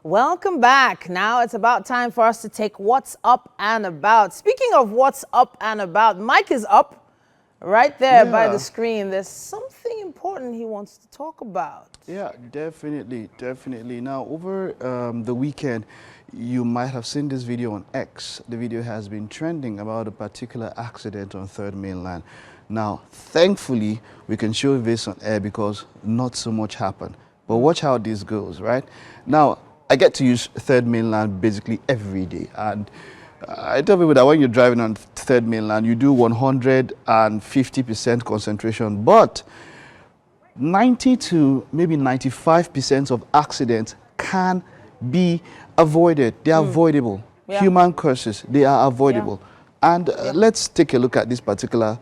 Welcome back. Now it's about time for us to take what's up and about. Speaking of what's up and about, Mike is up right there by the screen. There's something important he wants to talk about. Yeah, definitely. Now, over the weekend, you might have seen this video on X. The video has been trending about a particular accident on Third Mainland. Now, thankfully, we can show this on air because not so much happened. But watch how this goes, right? Now, I get to use Third Mainland basically every day. And I tell people that when you're driving on Third Mainland, you do 150% concentration. But 90 to maybe 95% of accidents can be avoided. They are avoidable. Yeah. Human curses, they are avoidable. Yeah. And let's take a look at this particular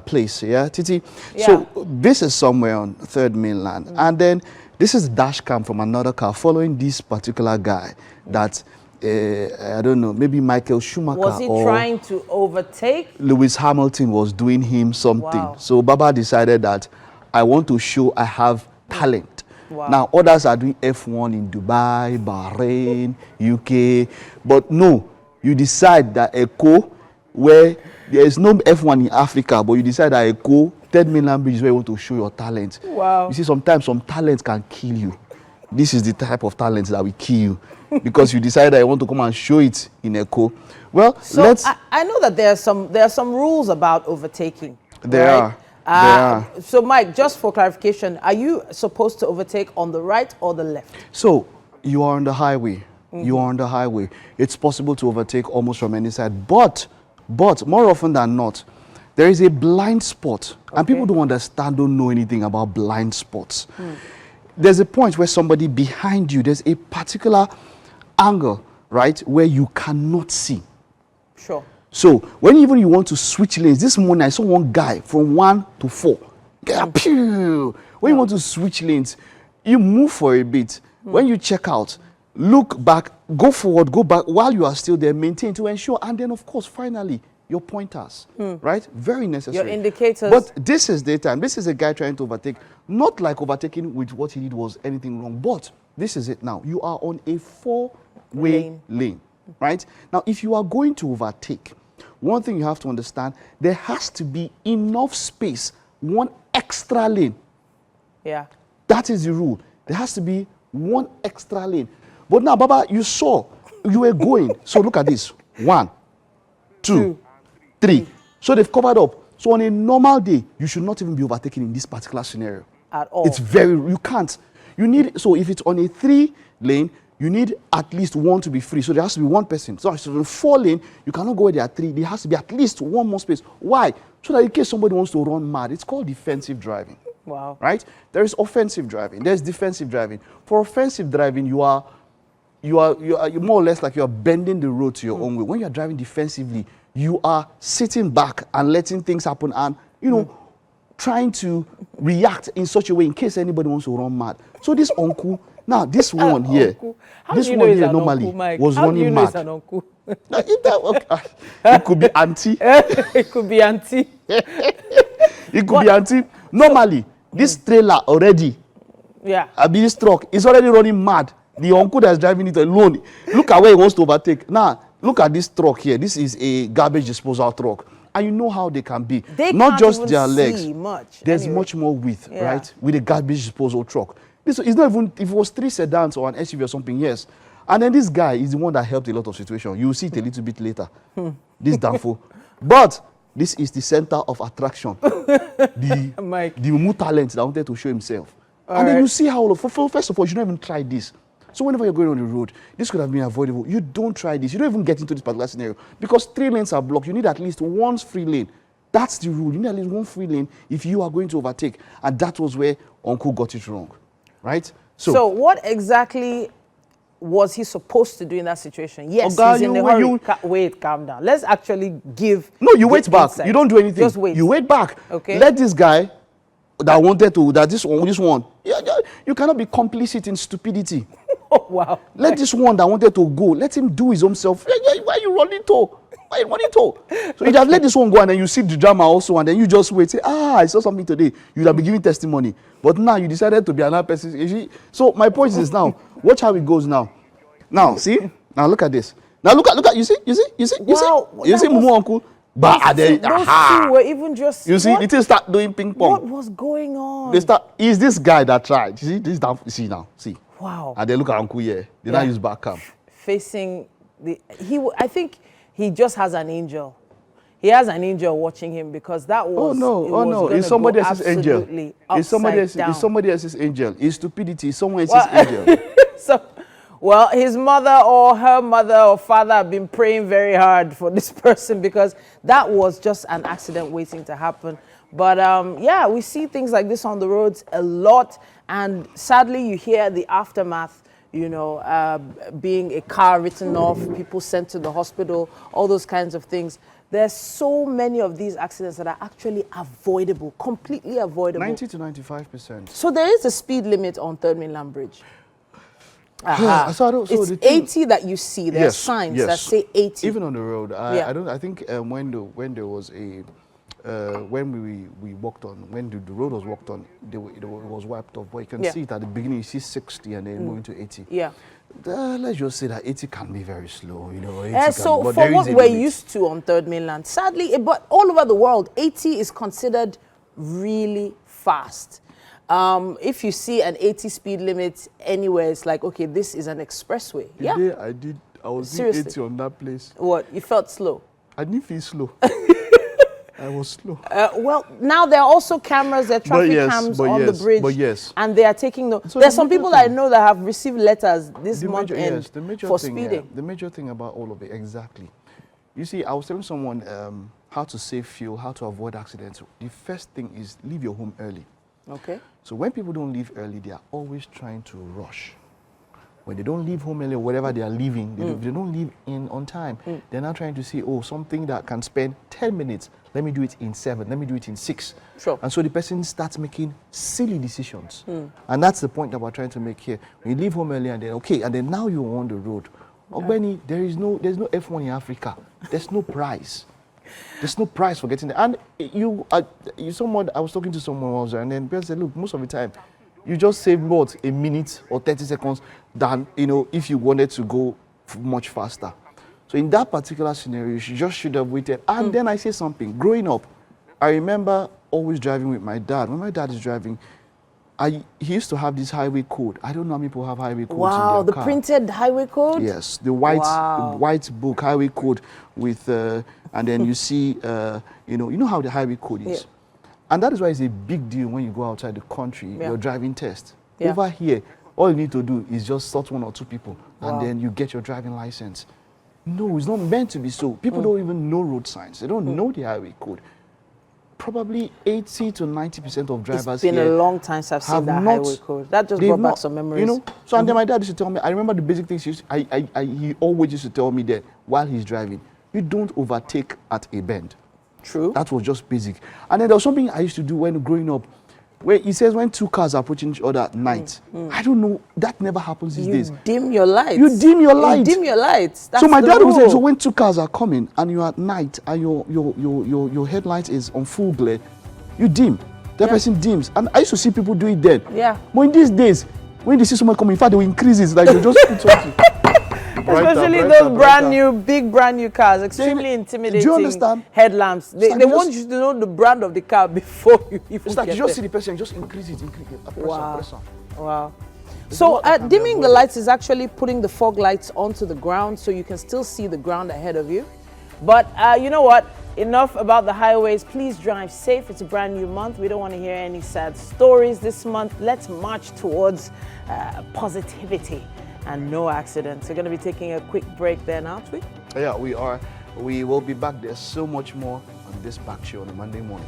place, yeah, Titi? Yeah. So this is somewhere on Third Mainland. And then this is dash cam from another car following this particular guy that, I don't know, maybe Michael Schumacher. Was he trying to overtake? Lewis Hamilton was doing him something. Wow. So Baba decided that I want to show I have talent. Wow. Now, others are doing F1 in Dubai, Bahrain, UK. But no, you decide that Echo, where there is no F1 in Africa, but you decide that Echo, Third Mainland Bridge is where you want to show your talent. Wow. You see, sometimes some talent can kill you. This is the type of talent that will kill you because you decide that you want to come and show it in Echo. Well, so I know that there are some rules about overtaking. There are. So, Mike, just for clarification, are you supposed to overtake on the right or the left? So, you are on the highway. You are on the highway. It's possible to overtake almost from any side. But more often than not, there is a blind spot. And people don't understand, don't know anything about blind spots. There's a point where somebody behind you, there's a particular angle, right, where you cannot see. Sure. So when even you want to switch lanes, this morning I saw one guy from 1 to 4. When you want to switch lanes, you move for a bit. When you check out, look back, go forward, go back. While you are still there, maintain to ensure. And then, of course, finally, your pointers, right? Very necessary. Your indicators. But this is daytime. This is a guy trying to overtake. Not like overtaking with what he did was anything wrong. But this is it now. You are on a 4-way lane, right? Now, if you are going to overtake, one thing you have to understand, there has to be enough space, one extra lane. Yeah. That is the rule. There has to be one extra lane. But now, Baba, you saw, you were going. So look at this. 1, 2, 3. So they've covered up. So on a normal day, you should not even be overtaken in this particular scenario. At all. It's you can't. You need, so if it's on a 3 lane, you need at least 1 to be free. So there has to be 1 person. So on a 4 lane, you cannot go where there are 3. There has to be at least 1 more space. Why? So that in case somebody wants to run mad, it's called defensive driving. Wow. Right? There is offensive driving. There's defensive driving. For offensive driving, you are more or less like you are bending the road to your own way. When you are driving defensively, you are sitting back and letting things happen and, you know, trying to react in such a way in case anybody wants to run mad. So this uncle, now this one here, this one here normally was running mad. Now, it could be auntie. It could be auntie. It could be auntie. Normally, this trailer already, this truck is already running mad. The uncle that's driving it alone, look at where he wants to overtake. Now, look at this truck here. This is a garbage disposal truck. And you know how they can be. They not can't just even their legs. see much. There's much more width, right? With a garbage disposal truck. This is not even, if it was 3 sedans or an SUV or something, yes. And then this guy is the one that helped a lot of situations. You will see it a little bit later. This Danfo. But this is the center of attraction. the Mumu talent that wanted to show himself. Then you see how, first of all, you don't even try this. So whenever you're going on the road, this could have been avoidable. You don't try this. You don't even get into this particular scenario. Because 3 lanes are blocked. You need at least 1 free lane. That's the rule. You need at least 1 free lane if you are going to overtake. And that was where Uncle got it wrong. Right? So what exactly was he supposed to do in that situation? Yes, he's in a hurry. Wait, calm down. Let's actually give... No, you wait back. You don't do anything. Just wait. You wait back. Okay. Let this guy that wanted to, this one, you cannot be complicit in stupidity. Oh, wow. Let this one that wanted to go, let him do his own self. Why are you running to? Why are you running to? So you have let this one go and then you see the drama also and then you just wait. Say, I saw something today. You have been giving testimony. But now you decided to be another person. So my point is now, watch how it goes now. Now, see? Now look at this. Now look at, you see? Wow, You see Mumu uncle? But those two were even just... You see, it start doing ping pong. What was going on? They start, is this guy that tried? You see, this down, see now, see. Wow. And they look at uncle here. They now use back cam. Facing the, I think he just has an angel. He has an angel watching him because that was... Oh no, it's somebody else's angel. It's somebody else's angel. It's stupidity, it's someone else's angel. So, well, his mother or her mother or father have been praying very hard for this person because that was just an accident waiting to happen. But yeah, we see things like this on the roads a lot. And sadly, you hear the aftermath, you know, being a car written off, people sent to the hospital, all those kinds of things. There's so many of these accidents that are actually avoidable, completely avoidable. 90 to 95%. So there is a speed limit on Third Mainland Bridge. So it's 80 that you see. There are signs that say 80. Even on the road, I think when there was a when we walked on, when the road was walked on, it was wiped off. But you can see it at the beginning. You see 60 and then moving to 80. Yeah. Let's just say that 80 can be very slow, you know. So for what we're used to on Third Mainland, sadly, but all over the world, 80 is considered really fast. If you see an 80 speed limit anywhere, it's like, okay, this is an expressway. I was doing 80 on that place. What? You felt slow? I didn't feel slow. I was slow. Well, now there are also cameras, there are traffic cams on the bridge. And they are taking the... So there's some people that I know that have received letters this month end for speeding. The major thing about all of it, exactly. You see, I was telling someone how to save fuel, how to avoid accidents. The first thing is leave your home early. Okay. So when people don't leave early, they are always trying to rush. When they don't leave home early or whatever they are leaving, they don't leave in on time. They're now trying to see, oh, something that can spend 10 minutes, let me do it in 7, let me do it in 6. Sure. And so the person starts making silly decisions. And that's the point that we're trying to make here. When you leave home early and then, okay, and then now you're on the road. Ogbeni, there's no F1 in Africa. There's no prize. There's no prize for getting there. And someone, I was talking to someone else, and then people said, look, most of the time, you just save what, a minute or 30 seconds than, you know, if you wanted to go much faster. So in that particular scenario, you should have waited. And then I say something. Growing up, I remember always driving with my dad. When my dad is driving, he used to have this highway code. I don't know how many people have highway codes in their car. The printed highway code? Yes, the white book highway code with, and then you see, you know how the highway code is. Yeah. And that is why it's a big deal when you go outside the country, your driving test. Yeah. Over here, all you need to do is just sort 1 or 2 people, and then you get your driving license. No, it's not meant to be so. People don't even know road signs. They don't know the highway code. Probably 80 to 90% of drivers It's been a long time since I've seen that highway code. That just brought back some memories. You know, so and then my dad used to tell me, I remember the basic things he always used to tell me that while he's driving, you don't overtake at a bend. True. That was just basic. And then there was something I used to do when growing up, where he says when 2 cars are approaching each other at night. I don't know, that never happens these days. You dim your lights. You dim your lights. You dim your lights. That's so my dad would say, so when 2 cars are coming and you're at night and your headlight is on full glare, you dim. That person dims. And I used to see people do it then. Yeah. But in these days, when they see someone coming, in fact, they will increase it. Like they just put something. Especially those big brand new cars, extremely intimidating. Do you understand? Headlamps. They want you to know the brand of the car before you even it's like you just see the person, just increase it. Wow. So dimming the lights is actually putting the fog lights onto the ground so you can still see the ground ahead of you. But you know what? Enough about the highways. Please drive safe. It's a brand new month. We don't want to hear any sad stories this month. Let's march towards positivity and no accidents. We're going to be taking a quick break then, aren't we? Yeah, we are. We will be back. There's so much more on this back show on a Monday morning.